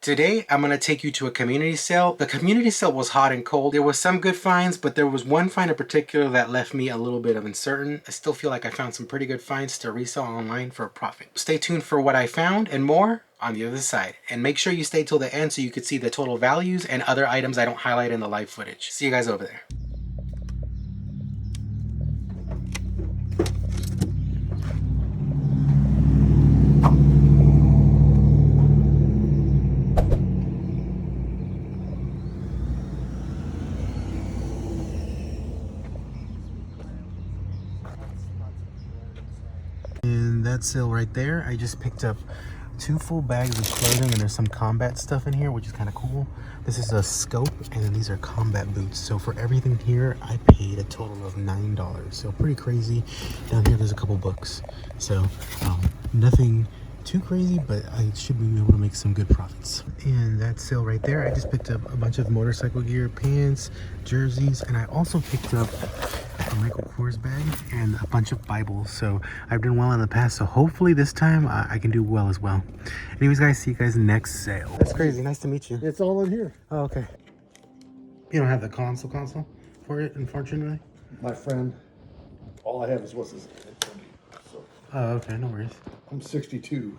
Today, I'm going to take you to a community sale. The community sale was hot and cold. There was some good finds, but there was one find in particular that left me a little bit of uncertain. I still feel like I found some pretty good finds to resell online for a profit. Stay tuned for what I found and more on the other side. And make sure you stay till the end so you can see the total values and other items I don't highlight in the live footage. See you guys over there. And that sale right there, I just picked up 2 full bags of clothing, and there's some combat stuff in here, which is kind of cool. This is a scope, and then these are combat boots. So for everything here, I paid a total of $9. So pretty crazy. Down here, there's a couple books. So nothing too crazy, but I should be able to make some good profits. And that sale right there, I just picked up a bunch of motorcycle gear, pants, jerseys, and I also picked up a Michael Kors bag and a bunch of Bibles. So I've done well in the past, so hopefully this time I can do well as well. Anyways, guys, see you guys next sale. That's crazy. Nice to meet you. It's all in here. Oh, okay. You don't have the console for it, unfortunately? My friend, all I have is what's his name. So Oh, okay. No worries. I'm 62.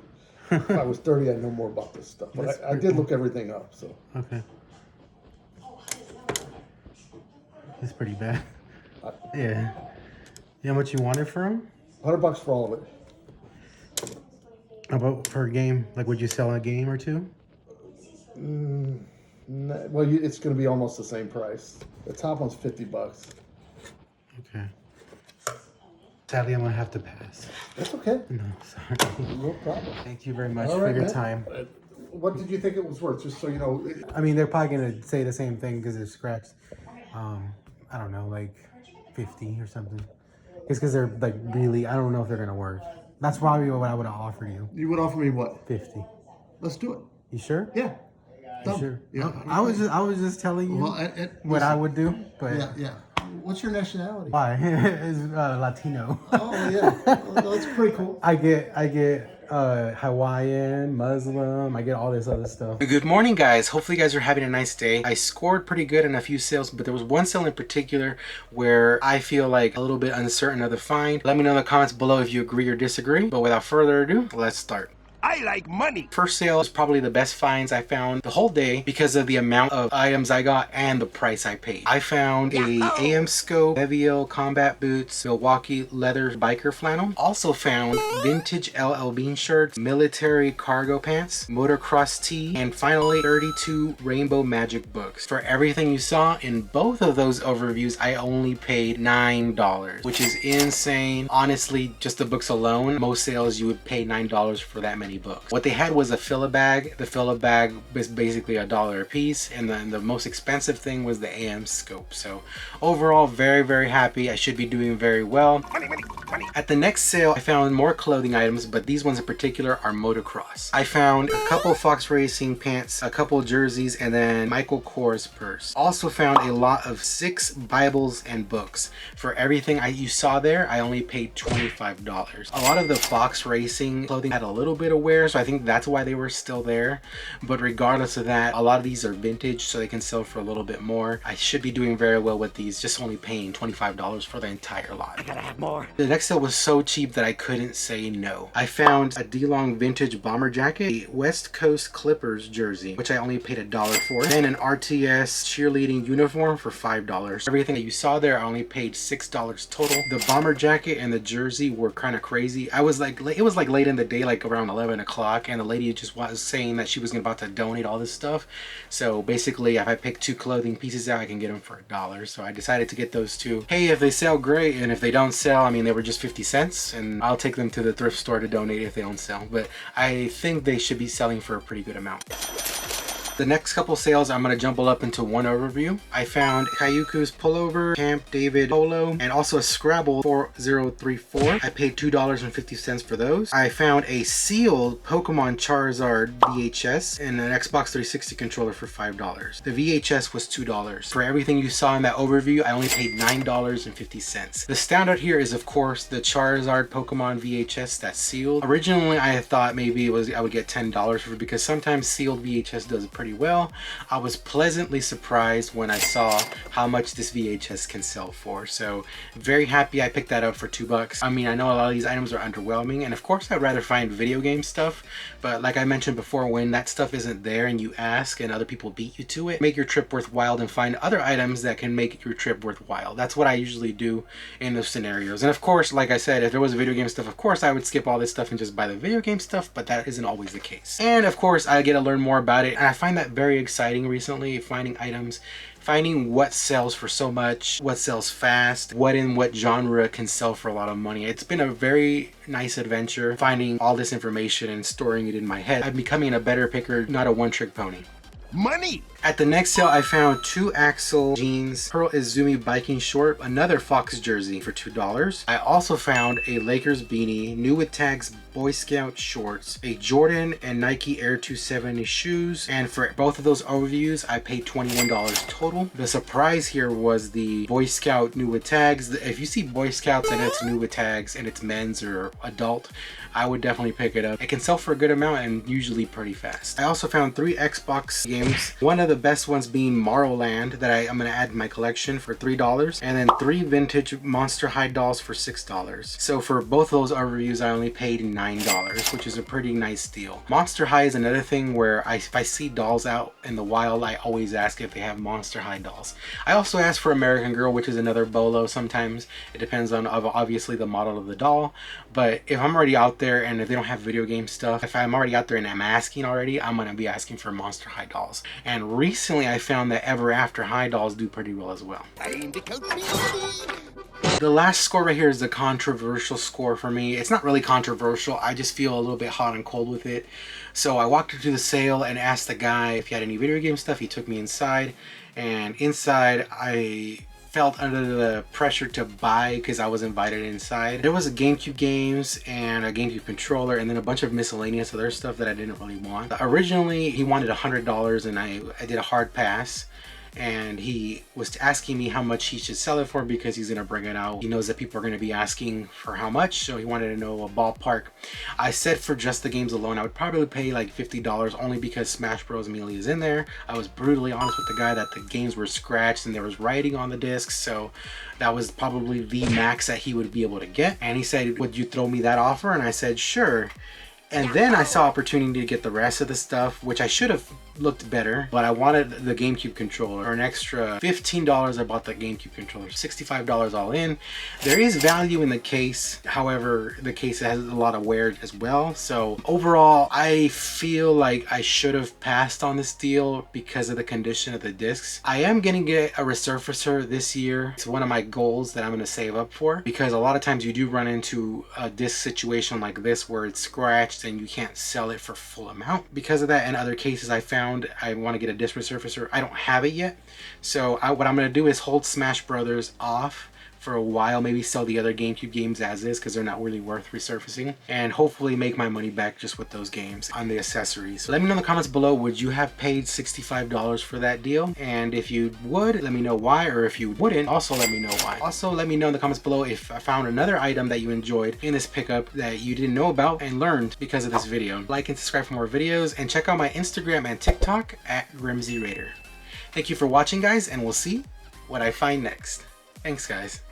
If I was 30, I'd know more about this stuff. But I did look everything up, so. Okay. It's pretty bad. Yeah. You know how much you wanted for him? $100 for all of it. How about for a game? Like, would you sell a game or two? Well, it's going to be almost the same price. The top one's $50. Okay. Sadly, I'm going to have to pass. That's okay. No, sorry. No problem. Thank you very much All for right, your man. time. What did you think it was worth? Just so you know. I mean, they're probably going to say the same thing because they're scratched. I don't know, like 50 or something. It's because they're like really, I don't know if they're going to work. That's probably what I would have offered you. You would offer me what? 50. Let's do it. You sure? Yeah. You sure? Yeah. I was just telling you what I would do, but Yeah. What's your nationality? why? It's Latino. Oh yeah, well, that's pretty cool. I get Hawaiian, Muslim, I get all this other stuff. Good morning, guys. Hopefully you guys are having a nice day. I scored pretty good in a few sales, but there was one sale in particular where I feel like a little bit uncertain of the find. Let me know in the comments below if you agree or disagree. But without further ado, let's start. I like money. First sale is probably the best finds I found the whole day because of the amount of items I got and the price I paid. I found a AM scope, Beviel combat boots, Milwaukee leather biker flannel. Also found vintage LL Bean shirts, military cargo pants, motocross tee, and finally 32 rainbow magic books. For everything you saw in both of those overviews, I only paid $9, which is insane. Honestly, just the books alone, most sales you would pay $9 for that many books. What they had was a fill-a bag. The fill-a bag was basically $1 a piece, and then the most expensive thing was the AM scope. So overall, very, very happy. I should be doing very well. Money. At the next sale, I found more clothing items, but these ones in particular are motocross. I found a couple Fox Racing pants, a couple jerseys, and then Michael Kors purse. Also found a lot of 6 Bibles and books. For everything you saw there, I only paid $25. A lot of the Fox Racing clothing had a little bit of wear, so I think that's why they were still there. But regardless of that, a lot of these are vintage, so they can sell for a little bit more. I should be doing very well with these, just only paying $25 for the entire lot. I gotta have more. The next sale was so cheap that I couldn't say no. I found a D-Long vintage bomber jacket, a West Coast Clippers jersey, which I only paid $1 for, then an RTS cheerleading uniform for $5. Everything that you saw there, I only paid $6 total. The bomber jacket and the jersey were kind of crazy. It was like late in the day, like around 11 o'clock, and the lady just was saying that she was about to donate all this stuff. So basically, if I pick 2 clothing pieces out, I can get them for $1. So I decided to get those 2. Hey, if they sell, great, and if they don't sell, I mean, they were just 50 cents, and I'll take them to the thrift store to donate if they don't sell. But I think they should be selling for a pretty good amount. The next couple sales I'm going to jumble up into one overview. I found Kayuku's pullover, Camp David polo, and also a Scrabble 4034. I paid $2.50 for those. I found a sealed Pokemon Charizard VHS and an Xbox 360 controller for $5. The VHS was $2. For everything you saw in that overview, I only paid $9.50. The standout here is, of course, the Charizard Pokemon VHS that's sealed. Originally, I thought maybe I would get $10 for it because sometimes sealed VHS does pretty well. I was pleasantly surprised when I saw how much this VHS can sell for. So very happy I picked that up for $2. I mean, I know a lot of these items are underwhelming, and of course I'd rather find video game stuff, but like I mentioned before, when that stuff isn't there and you ask and other people beat you to it, make your trip worthwhile and find other items that can make your trip worthwhile. That's what I usually do in those scenarios. And of course, like I said, if there was video game stuff, of course I would skip all this stuff and just buy the video game stuff, but that isn't always the case. And of course I get to learn more about it, and I find that very exciting recently, finding items, finding what sells for so much, what sells fast, what in what genre can sell for a lot of money. It's been a very nice adventure finding all this information and storing it in my head. I'm becoming a better picker, not a one-trick pony. Money! At the next sale, I found 2 Axel jeans, Pearl Izumi biking short, another Fox jersey for $2. I also found a Lakers beanie, new with tags Boy Scout shorts, a Jordan and Nike Air 270 shoes, and for both of those overviews, I paid $21 total. The surprise here was the Boy Scout new with tags. If you see Boy Scouts and it's new with tags and it's men's or adult, I would definitely pick it up. It can sell for a good amount and usually pretty fast. I also found 3 Xbox games, one of the best ones being Morrowland that I'm going to add to my collection for $3, and then 3 vintage Monster High dolls for $6. So for both of those overviews, I only paid $9, which is a pretty nice deal. Monster High is another thing where if I see dolls out in the wild, I always ask if they have Monster High dolls. I also ask for American Girl, which is another bolo sometimes. It depends on obviously the model of the doll, but if I'm already out there and if they don't have video game stuff, if I'm already out there and I'm asking already, I'm going to be asking for Monster High dolls. And recently I found that Ever After High dolls do pretty well as well. The last score right here is the controversial score for me. It's not really controversial, I just feel a little bit hot and cold with it. So I walked into the sale and asked the guy if he had any video game stuff. He took me inside, and inside I felt under the pressure to buy because I was invited inside. There was a GameCube games and a GameCube controller and then a bunch of miscellaneous other stuff that I didn't really want. Originally he wanted $100 and I did a hard pass, and he was asking me how much he should sell it for because he's gonna bring it out. He knows that people are gonna be asking for how much, so he wanted to know a ballpark. I said for just the games alone, I would probably pay like $50 only because Smash Bros. Melee is in there. I was brutally honest with the guy that the games were scratched and there was writing on the discs, so that was probably the max that he would be able to get. And he said, would you throw me that offer? And I said, sure. And then I saw opportunity to get the rest of the stuff, which I should have looked better, but I wanted the GameCube controller. For an extra $15, I bought the GameCube controller, $65 all in. There is value in the case. However, the case has a lot of wear as well. So overall, I feel like I should have passed on this deal because of the condition of the discs. I am going to get a resurfacer this year. It's one of my goals that I'm going to save up for, because a lot of times you do run into a disc situation like this where it's scratched and you can't sell it for full amount. Because of that, in other cases I found I want to get a disc resurfacer. I don't have it yet, so what I'm going to do is hold Smash Brothers off for a while, maybe sell the other GameCube games as is because they're not really worth resurfacing, and hopefully make my money back just with those games on the accessories. So let me know in the comments below, would you have paid $65 for that deal? And if you would, let me know why, or if you wouldn't, also let me know why. Also let me know in the comments below if I found another item that you enjoyed in this pickup that you didn't know about and learned because of this video. Like and subscribe for more videos, and check out my Instagram and TikTok at GrimzyRaider. Thank you for watching, guys, and we'll see what I find next. Thanks, guys.